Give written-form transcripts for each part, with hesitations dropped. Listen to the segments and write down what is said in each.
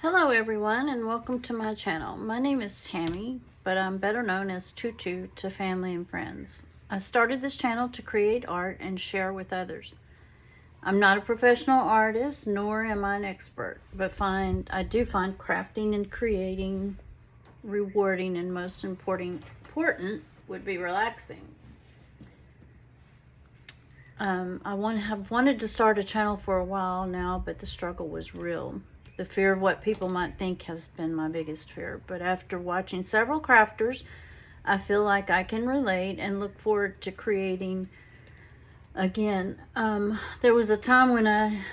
Hello everyone and welcome to my channel. My name is Tammy, but I'm better known as Tutu to family and friends. I started this channel to create art and share with others. I'm not a professional artist, nor am I an expert, but I do find crafting and creating rewarding, and most important would be relaxing. Have wanted to start a channel for a while now, but the struggle was real. The fear of what people might think has been my biggest fear. But after watching several crafters, I feel like I can relate and look forward to creating again. There was a time when I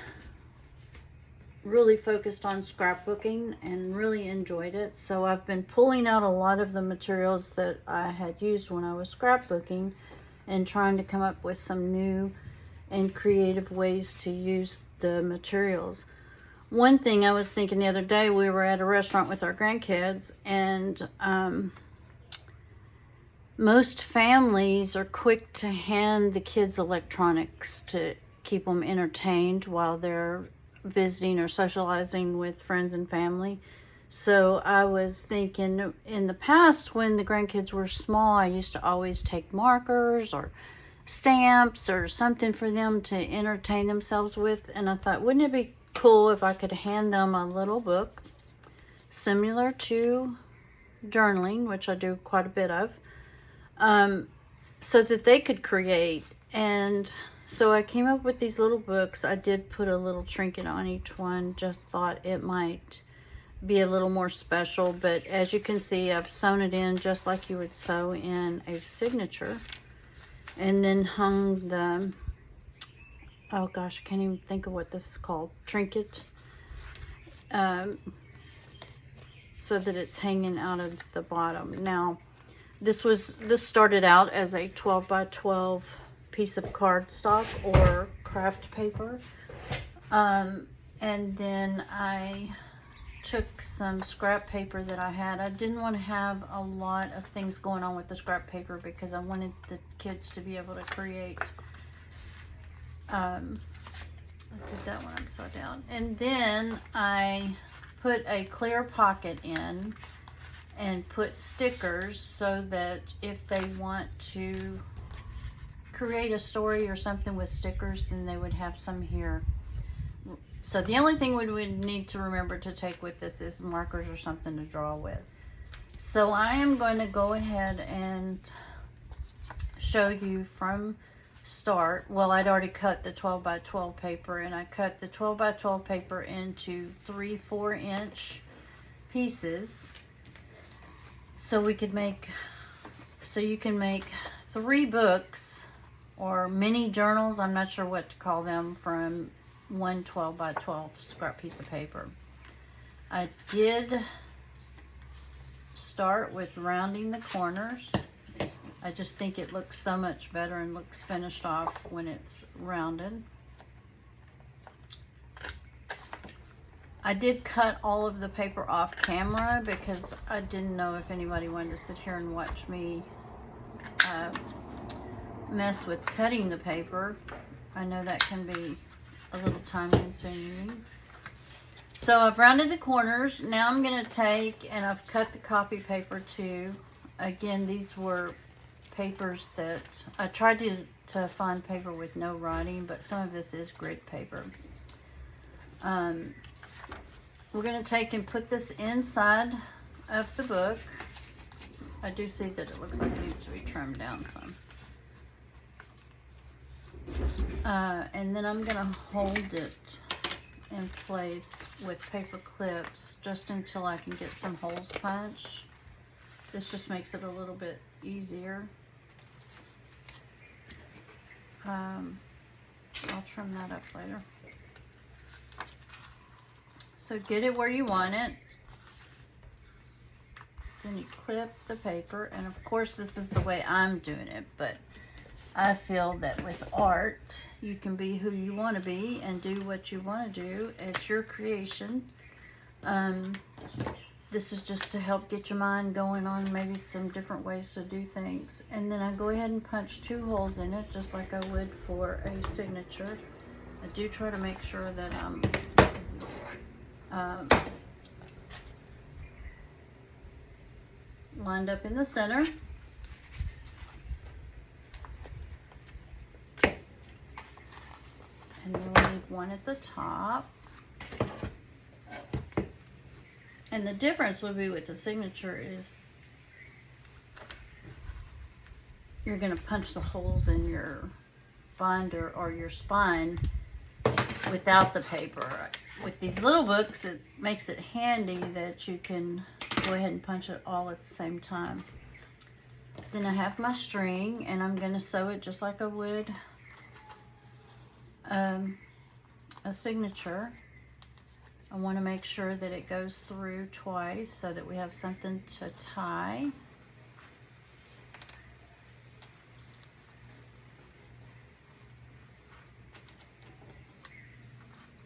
really focused on scrapbooking and really enjoyed it. So I've been pulling out a lot of the materials that I had used when I was scrapbooking and trying to come up with some new and creative ways to use the materials. One thing I was thinking the other day, we were at a restaurant with our grandkids, and most families are quick to hand the kids electronics to keep them entertained while they're visiting or socializing with friends and family. So I was thinking, in the past when the grandkids were small, I used to always take markers or stamps or something for them to entertain themselves with, and I thought, wouldn't it be cool if I could hand them a little book similar to journaling, which I do quite a bit of, so that they could create. And so I came up with these little books. I did put a little trinket on each one, just thought it might be a little more special. But as you can see, I've sewn it in just like you would sew in a signature, and then hung the, oh gosh, I can't even think of what this is called, trinket, so that it's hanging out of the bottom. Now, this started out as a 12 by 12 piece of cardstock or craft paper, and then I took some scrap paper that I had. I didn't want to have a lot of things going on with the scrap paper because I wanted the kids to be able to create. I did that one upside down. And then I put a clear pocket in and put stickers so that if they want to create a story or something with stickers, then they would have some here. So the only thing we would need to remember to take with this is markers or something to draw with. So I am going to go ahead and show you from start. Well, I'd already cut the 12 by 12 paper, and I cut the 12 by 12 paper into 3 4-inch pieces, so we could make, so you can make 3 books or mini journals, I'm not sure what to call them, from one 12 by 12 scrap piece of paper. I did start with rounding the corners. I just think it looks so much better and looks finished off when it's rounded. I did cut all of the paper off camera because I didn't know if anybody wanted to sit here and watch me mess with cutting the paper. I know that can be a little time consuming. So I've rounded the corners. Now I'm going to take, and I've cut the copy paper too. Again, these were papers that I tried to find paper with no writing, but some of this is grid paper. We're going to take and put this inside of the book. I do see that it looks like it needs to be trimmed down some. And then I'm going to hold it in place with paper clips just until I can get some holes punched. This just makes it a little bit easier. I'll trim that up later. So get it where you want it. Then you clip the paper, and of course this is the way I'm doing it, but I feel that with art, you can be who you want to be and do what you want to do. It's your creation. This is just to help get your mind going on maybe some different ways to do things. And then I go ahead and punch 2 holes in it, just like I would for a signature. I do try to make sure that I'm lined up in the center. And then we need one at the top. And the difference would be with the signature is you're going to punch the holes in your binder or your spine without the paper. With these little books, it makes it handy that you can go ahead and punch it all at the same time. Then I have my string, and I'm going to sew it just like I would a signature. I want to make sure that it goes through twice so that we have something to tie.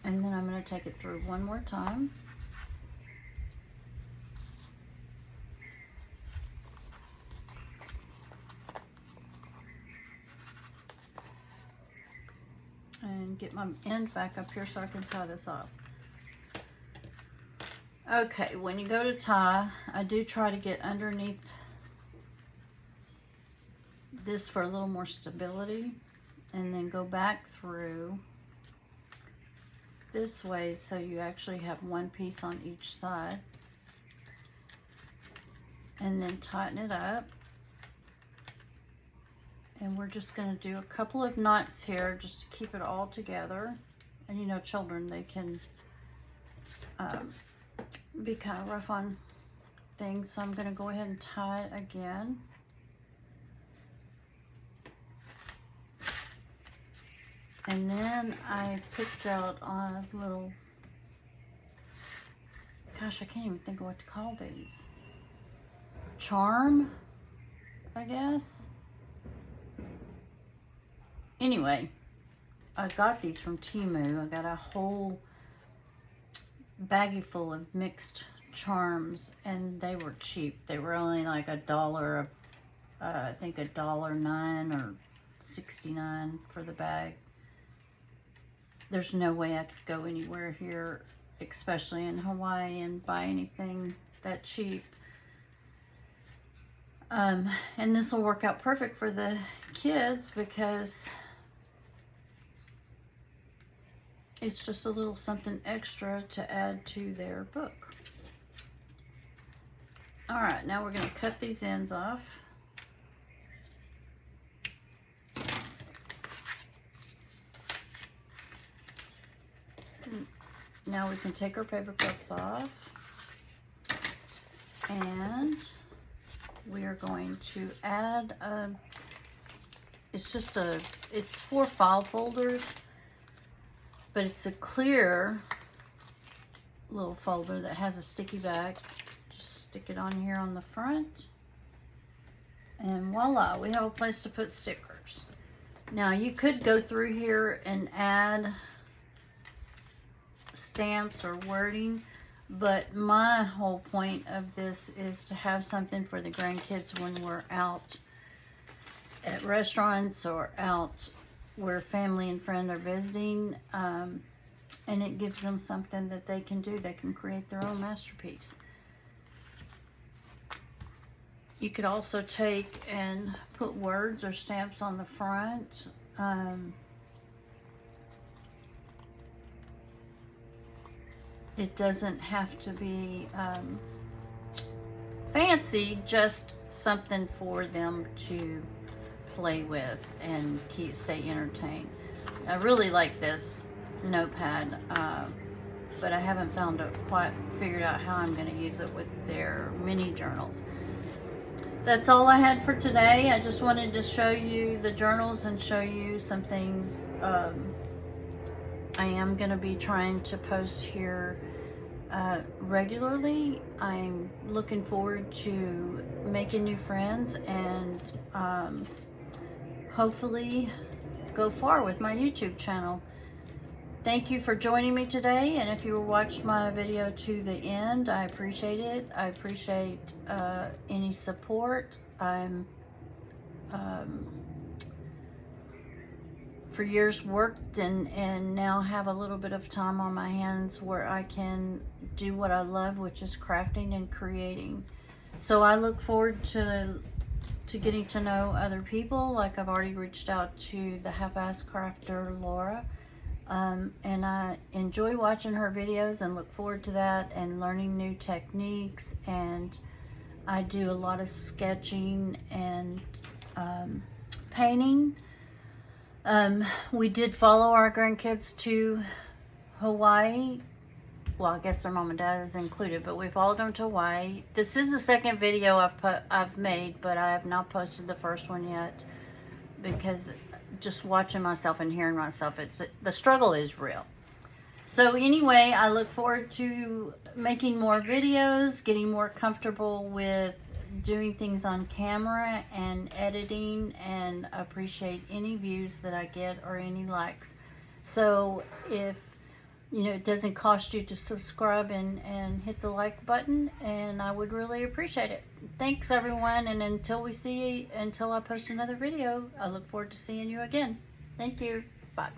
And then I'm going to take it through one more time. And get my end back up here so I can tie this off. Okay, when you go to tie, I do try to get underneath this for a little more stability, and then go back through this way so you actually have one piece on each side, and then tighten it up. And we're just going to do a couple of knots here just to keep it all together. And you know, children, they can be kind of rough on things, so I'm going to go ahead and tie it again. And then I picked out a little, gosh, I can't even think of what to call these. Charm, I guess. Anyway, I got these from Temu. I got a whole baggie full of mixed charms, and they were cheap. They were only like $1, I think $1.09 or 69 for the bag. There's no way I could go anywhere here, especially in Hawaii, and buy anything that cheap. And this will work out perfect for the kids because it's just a little something extra to add to their book. All right, now we're going to cut these ends off. Now we can take our paper clips off, and we are going to add it's 4 file folders, but it's a clear little folder that has a sticky back. Just stick it on here on the front, and voila, we have a place to put stickers. Now you could go through here and add stamps or wording, but my whole point of this is to have something for the grandkids when we're out at restaurants or out where family and friends are visiting, and it gives them something that they can do. They can create their own masterpiece. You could also take and put words or stamps on the front. It doesn't have to be fancy, just something for them to play with and stay entertained. I really like this notepad, but I haven't quite figured out how I'm going to use it with their mini journals. That's all I had for today. I just wanted to show you the journals and show you some things. I am going to be trying to post here regularly. I'm looking forward to making new friends and hopefully go far with my YouTube channel. Thank you for joining me today, and if you watched my video to the end, I appreciate it. I appreciate any support. I'm for years worked and now have a little bit of time on my hands where I can do what I love, which is crafting and creating. So I look forward to getting to know other people. Like I've already reached out to the half-ass crafter Laura, and I enjoy watching her videos and look forward to that and learning new techniques. And I do a lot of sketching and painting. We did follow our grandkids to Hawaii. Well, I guess their mom and dad is included, but we followed them to Hawaii. This is the second video I've made, but I have not posted the first one yet because just watching myself and hearing myself, the struggle is real. So anyway, I look forward to making more videos, getting more comfortable with doing things on camera and editing, and appreciate any views that I get or any likes. So if it doesn't cost you to subscribe and hit the like button, and I would really appreciate it. Thanks everyone, and until I post another video, I look forward to seeing you again. Thank you. Bye.